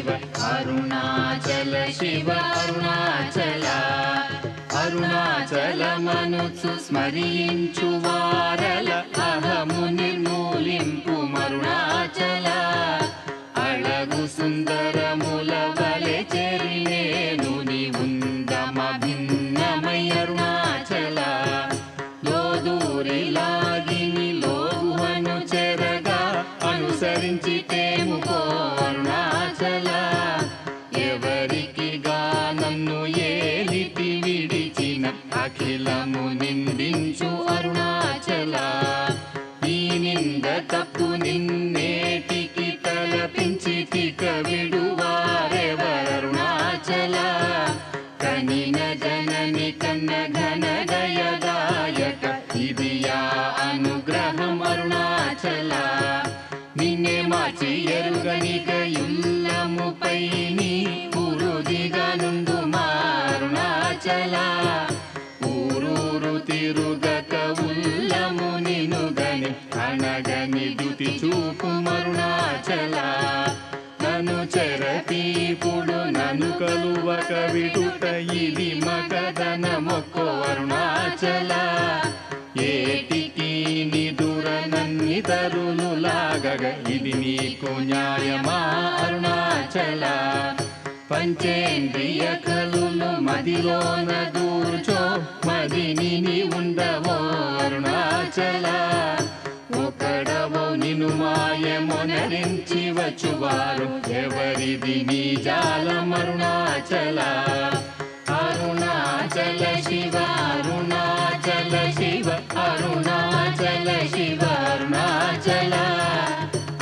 శివ అరుణాచల శివ అరుణాచల అరుణాచలమనుచు స్మరించు వారల అహము నిర్మూలింపు మరుణాచల అళగు సుందరముల వలె చెరినేను నీవుందమ భిన్నమై అరుణాచల లోదూరిలాగిని లోగుహను చెరగా అనుసరించి తేముకో అరుణాచల ఎవరికి నన్ను ఏలితి విడిచిన అఖిలము నిందించు అరుణాచల ఈ నింద తప్పు నిన్నేటికి తలపించి తిక విడువారెవరుణాచల కనిన జనని కన్న ఘన దయదాయక ఇది యా అనుగ్రహం అరుణాచల నిన్నే మార్చి ఎరుగనిక యుల్లముపై నీ పురుదిగా నుండు మారుణాచల ఊరూరు తిరుగక ఉల్లము నినుగని అనగని దుతి చూపు మరుణాచల నన్ను చెరపీపుడు నన్ను కలువక విడుట ఇది మగదన మొక్కో అరుణాచల ఏటికి నిదుర నన్ని తరులు లాగగ ఇది నీకు న్యాయమా అరుణాచల పంచేంద్రియ కలులు మదిలోన దూర్చో మదిని నీ ఉండవో అరుణాచల ఒకడవో నిను మాయమొనరించి వచ్చువారు ఎవరిది నీ జాలం అరుణాచల అరుణాచల శివ అరుణాచల శివ అరుణాచల శివ అరుణాచల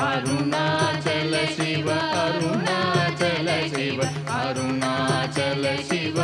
అరుణాచల శివ అరుణాచల శివ అరుణాచల శివ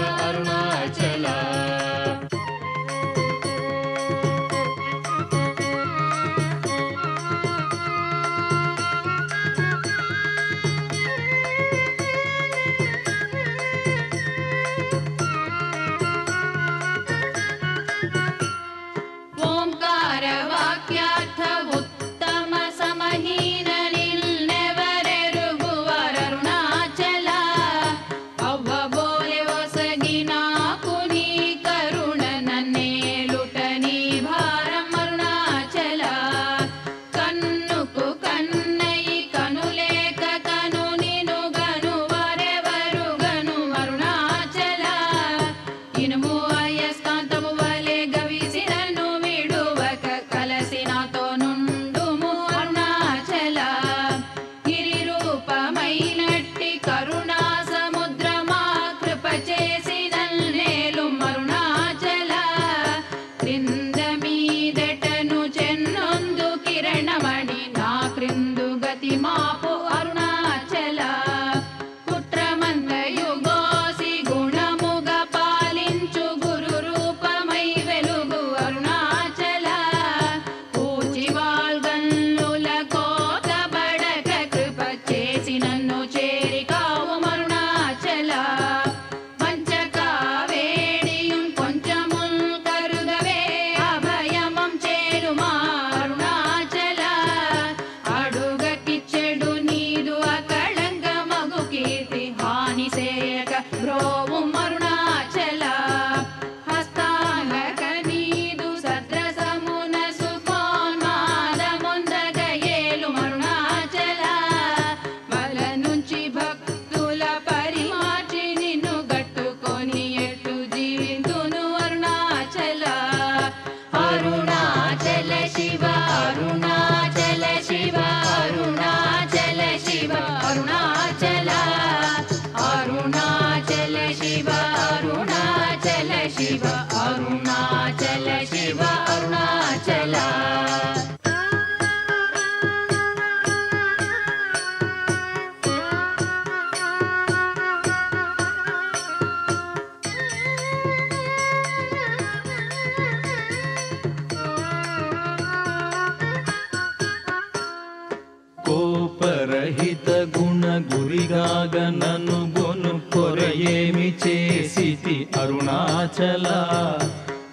అరుణాచల శివ అరుణాచల శివ అరుణాచల కోపరహిత గుణ గురిగాగ నన్ను గొను కొరయేమి చేసితి అరుణాచల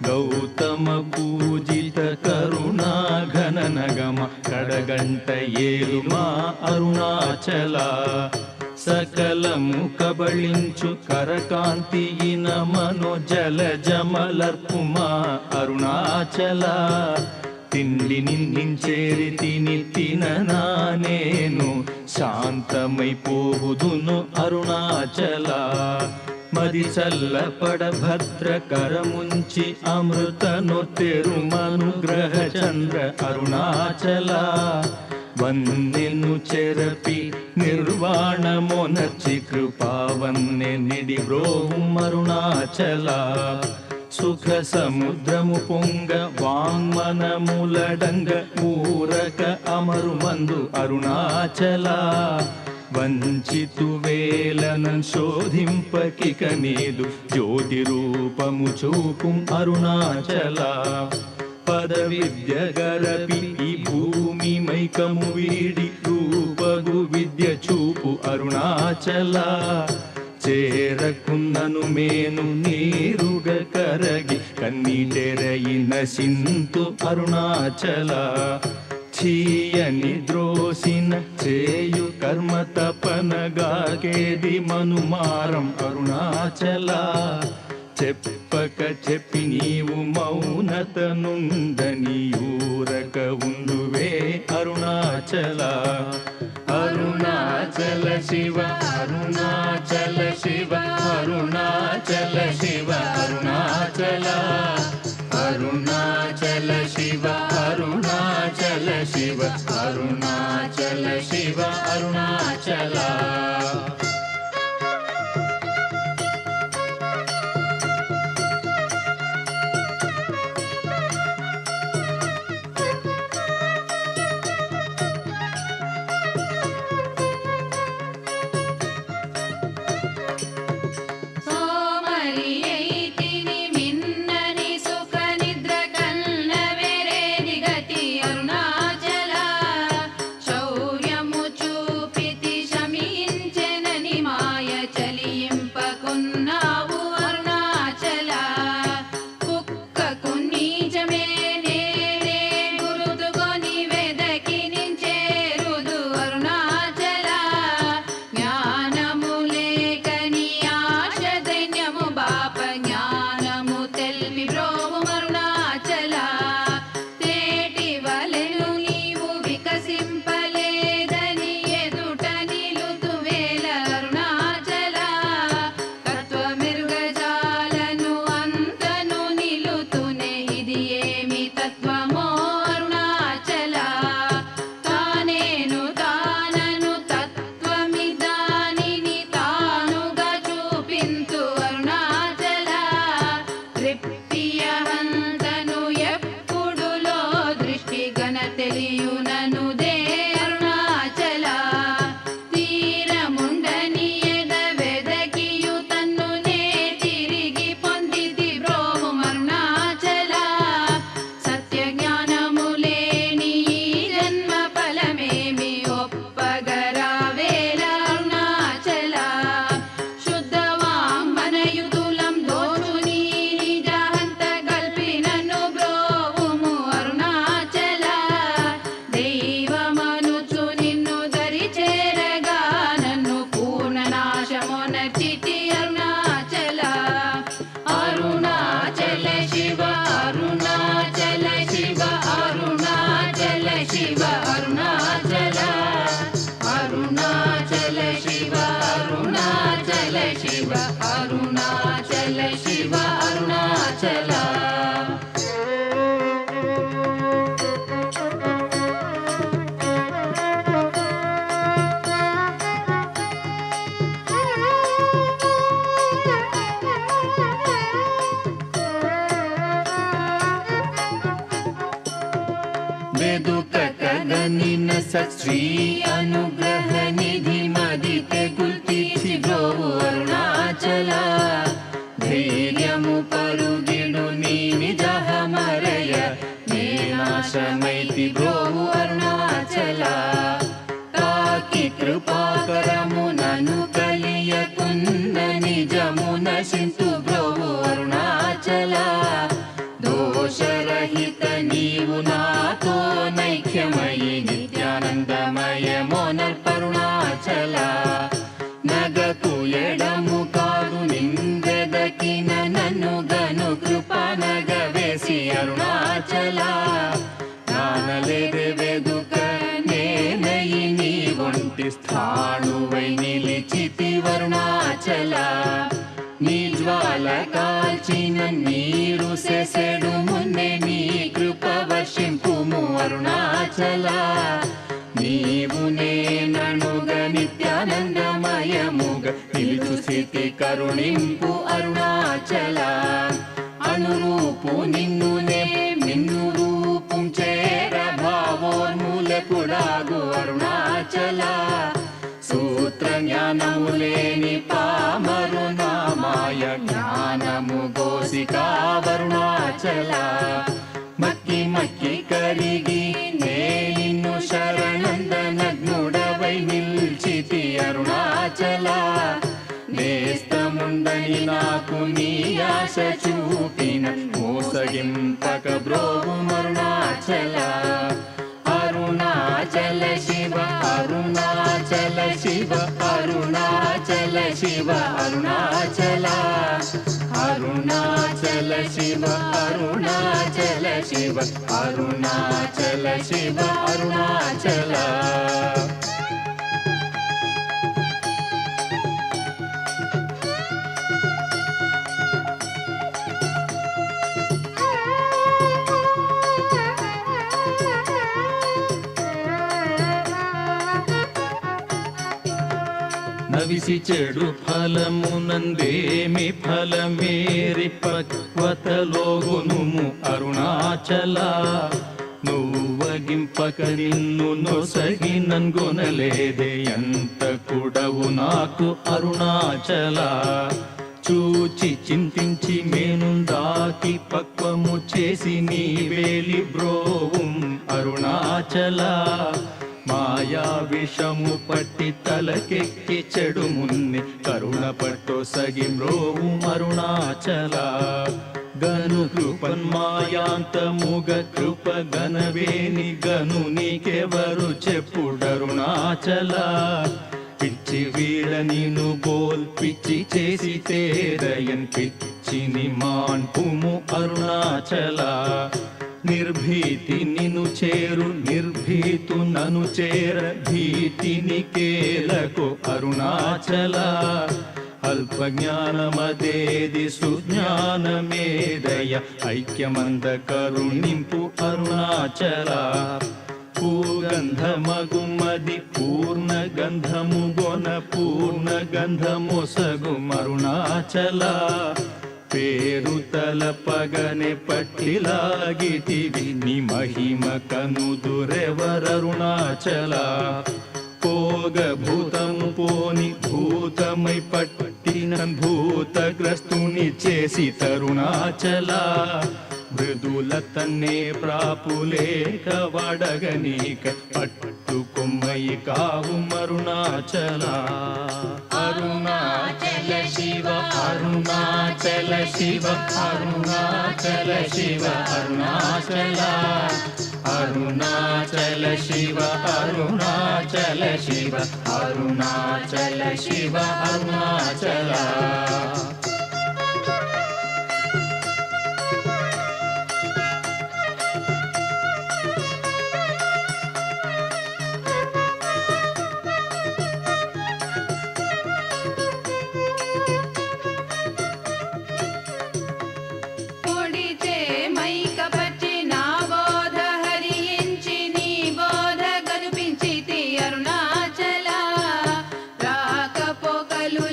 గౌతమ పూజిత కరుణా ఘన నగమ కడగంట ఏలుమా అరుణాచల సకలము కబళించు కరకాంతియిన మనో జలజమలర్పుమా అరుణాచల తిండి నిందించేరి తిని తిననా నేను శాంతమైపోవుదును అరుణాచల మది చల్లపడ భద్రకరముంచి అమృతనొత్తెరుమనుగ్రహ చంద్ర అరుణాచల వన్నెను చెరపి నిర్వాణమొనర్చి కృపావన్నె నిడి బ్రోవుం అరుణాచల సుఖ సముద్రము పొంగ వాంగ్మనములడంగ ఊరక అమరుమందు అరుణాచల వంచితు వేలను శోధింపకిక నీదు జ్యోతి రూపము చూపుం అరుణాచల పద విద్య గరపి ఈ భూమి మైకము వీడి రూపగు విద్య చూపు అరుణాచల చేరకున్నను మేను నీరుగ కరగి కన్నీటెరయి నశింతు అరుణాచల చీయని ద్రోసిన చేయు కర్మ తపనగాకేది మనుమారం అరుణాచల చెప్పక చెప్పి నీవు మౌనత నుండని ఊరక ఉండువే అరుణాచల అరుణాచల శివ అరుణాచల శివ అరుణాచల శివ అరుణాచల అరుణాచల శివ అరుణాచల శివ అరుణాచల శివ అరుణాచల అరుణాచల శివ అరుణాచల వెదుకగనిన సత్శ్రీ అనుగ్రహ నిధి మదితే గుల్తిచి బ్రోవు అరుణాచల ధైర్యము పరుగిడు నీ నిజహమరయ నేనాశమైతి బ్రోవు అరుణాచల తాకి కృపాకరము నను కలియకున్న నిజము నశింతు బ్రోవు అరుణాచల దోషరహిత నీవు నాతో నైక్యమయి నిత్యానందమయ మోనర్పరుణాచల స్థాణువై నిలిచితి అరుణాచల నీ జ్వాల కాల్చిన నీరు సెసెడు మున్నే నీ కృప వర్షింపుము అరుణాచల నీవు నేననుగ నిత్యానందమయముగ నిలుచు స్థితి కరుణింపు అరుణాచల అనురూపు నిన్నునే మిన్ను రూపం చేర భావోన్మూలకుడాగు అరుణాచల సూత్ర జ్ఞానము లేని పామరు నామాయ జ్ఞానము గోసికా అరుణాచల మక్కి మక్కి కరిగి నే నిన్ను శరణందనగ్నుడవై నిల్చితి అరుణాచల నేస్తముందని నాకు నీ ఆశ చూపిన మోసగింపక బ్రోవు అరుణాచల అరుణాచల శివ అరుణాచల శివ అరుణాచల శివ అరుణాచల అరుణాచల శివ అరుణాచల శివ అరుణాచల శివ అరుణాచల నవిసి చెడు ఫలమునందేమి ఫలమేరి పక్వతలోగునుము అరుణాచల నువ్వగింపక నిన్ను నొసగినన్గొనలేదే ఎంత కూడవు నాకు అరుణాచల చూచి చింతించి మేనుందాకి పక్వము చేసి నీ వేలి బ్రోవుం అరుణాచల మాయా విషము పట్టి తలకెక్కి చెడు మున్ని కరుణ పట్టో సగి మ్రోవు అరుణాచల గను కృపన్మాయాంతముగ కృప గనవేని గను నీకెవరు చెప్పుడరుణాచల పిచ్చి వీడ నిను బోల్ పిచ్చి చేసి తేరయన్ పిచ్చిని మాన్పుము అరుణాచల నిర్భీతి నిను చేరు నిర్భీతు నను చేర భీతిని కేలకు అరుణాచల అల్ప జ్ఞానమదేది సుజ్ఞానమేదయ ఐక్యమంద కరుణింపు అరుణాచల పూగంధమగుమది పూర్ణ గంధము గొన పూర్ణ గంధమొసగు అరుణాచల పేరు తలపగనే పట్టిలాగితివి ని మహిమ కనుదురెవరరుణాచల పోగ భూతము పోని భూతమై పట్టిన భూతగ్రస్తుని చేసి తరుణాచల మృదుల తన్నే ప్రాపులేక వడగనీక పట్టుకొమ్మయి కావు అరుణాచల అరుణాచల శివ అరుణాచల శివ అరుణాచల శివ అరుణాచల అరుణాచల శివ అరుణాచల శివ అరుణాచల శివ అరుణాచల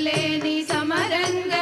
లేని సమరంగ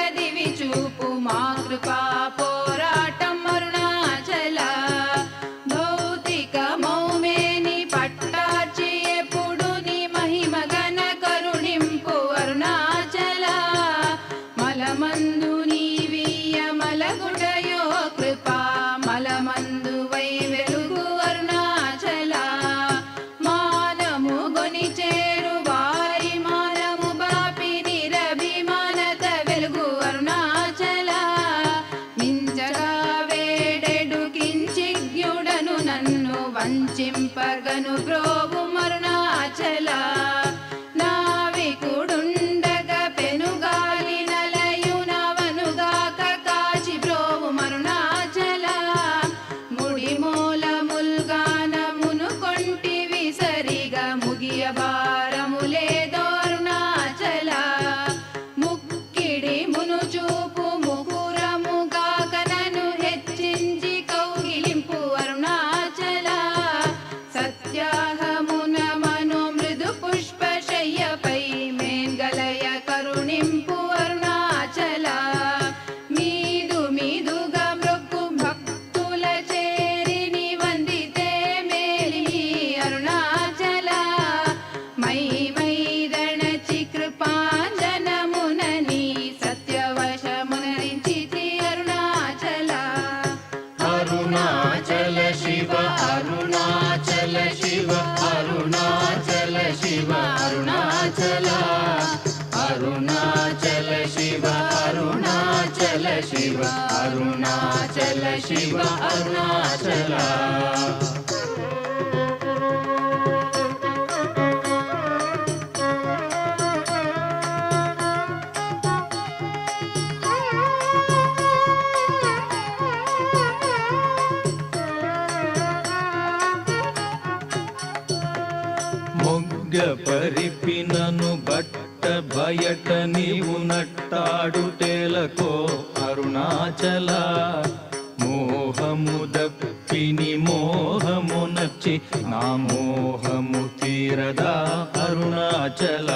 అరుణాచల శివ అరుణాచల. మొగ్గ పరిపినను బట్ట బయట నీవు నట్టాడుటేలకో అరుణాచల. మోహము దప్పిని మోహము నచ్చి నా మోహము తీరదా అరుణాచల.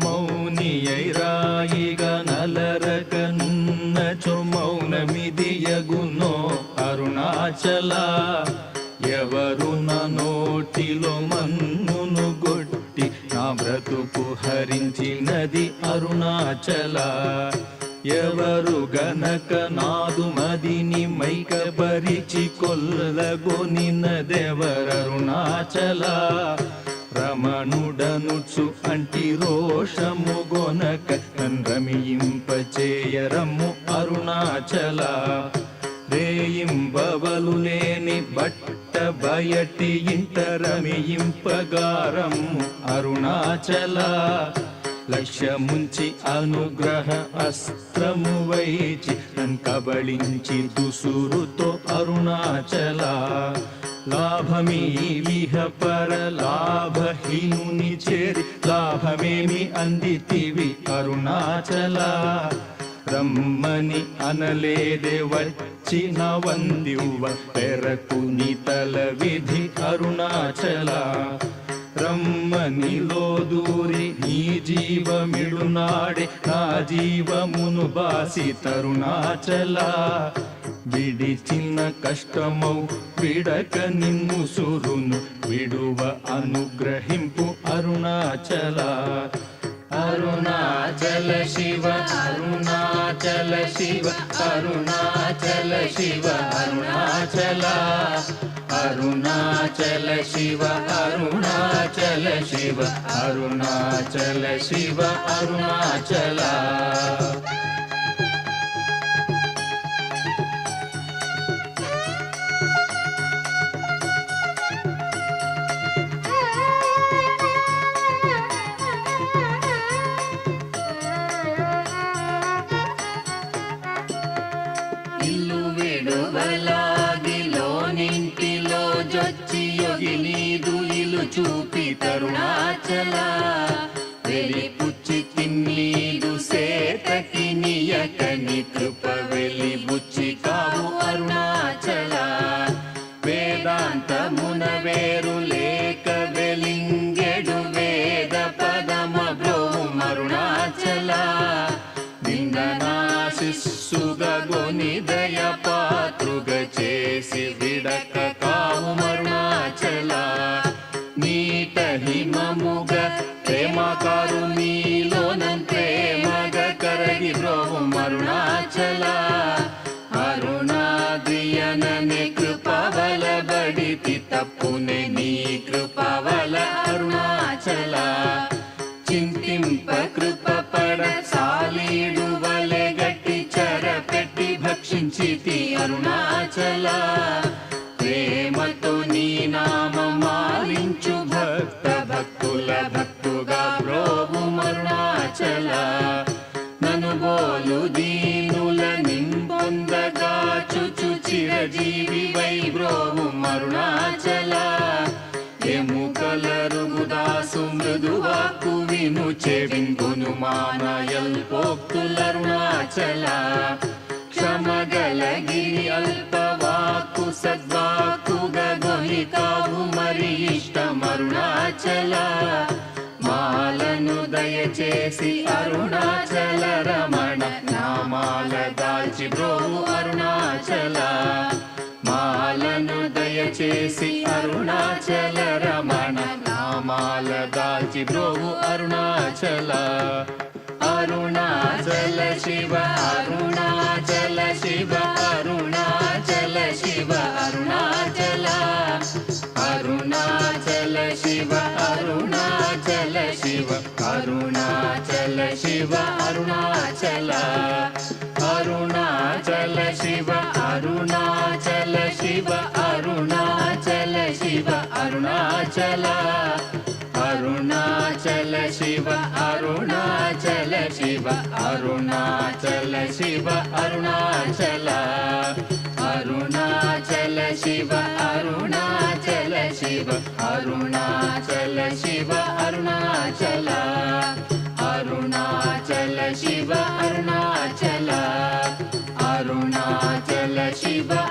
మౌనియైరాయిగా నలరకనున్నచో మౌనమిదియగునో అరుణాచల. ఎవరు నా నోటిలో మన్నును గొట్టి నా బ్రతుకు హరించినది అరుణాచల. ఎవరు గనక నాదు మదిని మైకబరిచి కొల్లగొనినదెవరరుణాచల. రమణుడనుచు అంటి రోషము గొనక రమియింపచేయరము అరుణాచల. రేయింబవలు లేని బట్ట బయటి ఇంట రమియింపగారము అరుణాచల. లక్ష్యముంచి అనుగ్రహ అస్త్రము వైచి నన్ కబళించి దుసురుతో అరుణాచల. లాభమీ విహ పర లాభహీనుని చేరి లాభమేమి అందితివి అరుణాచల. రమ్మని అనలేదే వచ్చిన వందివ్వ పెరకు నీ తల విధి అరుణాచల. రమ్మనిలో దూరి నీ జీవమిడునాడే నా జీవమును బాసి తరుణాచల. విడిచిన కష్టమౌ విడక నిన్ను సురును విడువ అనుగ్రహింపు అరుణాచల. అరుణాచల శివ అరుణాచల శివ అరుణాచల శివ అరుణాచల. అరుణాచల శివ అరుణాచల శివ అరుణాచల శివ అరుణాచల. ఇల్లు విడువలాగిలోనింటిలో జొచ్చి యోగి నీదు ఇలు చూపి తరుణాచల. వెలిపుచ్చి తిన్నీదు సేతకి నియకని కృప వెలి బుచ్చి కావు అరుణాచల. వేదాంతమున వేరు లేక వెలింగెడు వేద పదమ బ్రోహం అరుణాచల. నిందనాశిస్సుగొని దయ పాత్రుగ చేసి విడక కావు అరుణాచల. నీట హిమముగ ప్రేమకారు నీలోనం ప్రేమగ కరగి బ్రోహం అరుణాచల. అరుణాద్రియననే కృపవల బడితి తప్పునే నీ కృపవల అరుణాచల. చింతింప కృప పడ సాలీడు వలె గట్టి చర పెట్టి భక్షించితి అరుణాచల. ప్రేమతో నీ నామమాలించు భక్త భక్తుల భక్తుగా బ్రోవు అరుణాచల. నను బోలు దీనుల నింపొందగా చుచు చిరజీవి వై బ్రోవు అరుణాచల. ఎముకలరుగుదాసు మృదువాకు విను చెవింగును మానయల్పోక్తులరుణాచల. క్షమగలగిరి అల్పవాకు సద్వాకుగొని కావు మరి ఇష్టమరుణాచల. మాలను దయచేసి అరుణాచల రమణ నామాల దాల్చి బ్రోవు అరుణాచల. మాలను దయచేసి అరుణాచల రమణ నామాల దాల్చి బ్రోవు అరుణాచల. అరుణాచల శివ అరుణాచల శివ అరుణాచల శివ అరుణాచల. అరుణాచల శివ అరుణాచల శివ అరుణాచల శివ అరుణాచల. అరుణాచల शिव अरुणाचल शिव अरुणाचल अरुणाचल शिव अरुणाचल शिव अरुणाचल शिव अरुणाचल अरुणाचल शिव अरुणाचल शिव अरुणाचल शिव अरुणाचल अरुणाचल शिव अरुणाचल अरुणाचल शिव